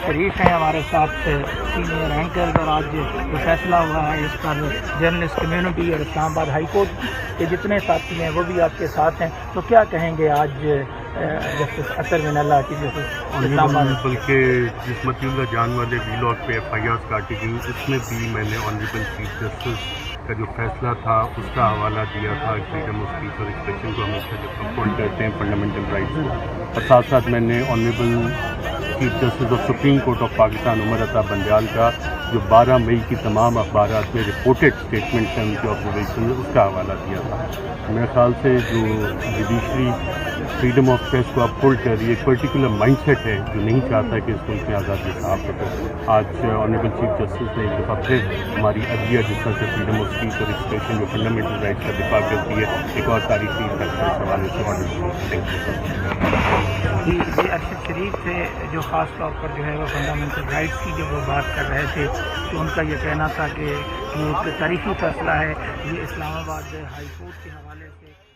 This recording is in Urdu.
شریف ہیں ہمارے ساتھ سینئر اینکر، اور آج جو فیصلہ ہوا ہے اس پر جرنلسٹ کمیونٹی اور اسلام آباد ہائی کورٹ کے جتنے ساتھی ہیں وہ بھی آپ کے ساتھ ہیں، تو کیا کہیں گے آج جسٹس اطہر من اللہ کی اسلام آباد؟ بلکہ جس متی اللہ جان والے ویلاگ پہ ایف آئی آر کاٹی گئی اس میں بھی میں نے آنریبل چیف جسٹس کا جو فیصلہ تھا اس کا حوالہ دیا تھا، فریڈم آف اسپیچ اور ایکسپریشن کو ہمیشہ جب اپہولڈ کرتے ہیں فنڈامنٹل رائٹس کو، اور ساتھ ساتھ میں نے honourable chief justice of supreme court of Pakistan Umar Ata Bandial کا جو 12 مئی کی تمام اخبارات میں رپورٹڈ اسٹیٹمنٹس ہیں ان کے آبزرویشن اس کا حوالہ دیا تھا۔ میرے خیال سے جو جوڈیشری فریڈم آف پریس کو اپہولڈ کر رہی ہے، ایک پرٹیکولر مائنڈ سیٹ ہے جو نہیں چاہتا کہ اس ملک میں آزادی صحافت ہو۔ آج آنریبل چیف جسٹس نے ایک دفعہ پھر ہماری عدلیہ جس طرح سے فریڈم آف اسپیچ اور ایکسپریشن جو فنڈامنٹل رائٹس کا دفاع کرتی ہے، ایک اور تاریخی فیصلے اس حوالے سے جی ارشد شریف تھے جو خاص طور پر جو ہے وہ فنڈامنٹل رائٹس کی جو وہ بات کر رہے تھے، تو ان کا یہ کہنا تھا کہ ایک تاریخی فیصلہ ہے یہ اسلام آباد ہائی کورٹ کے حوالے سے۔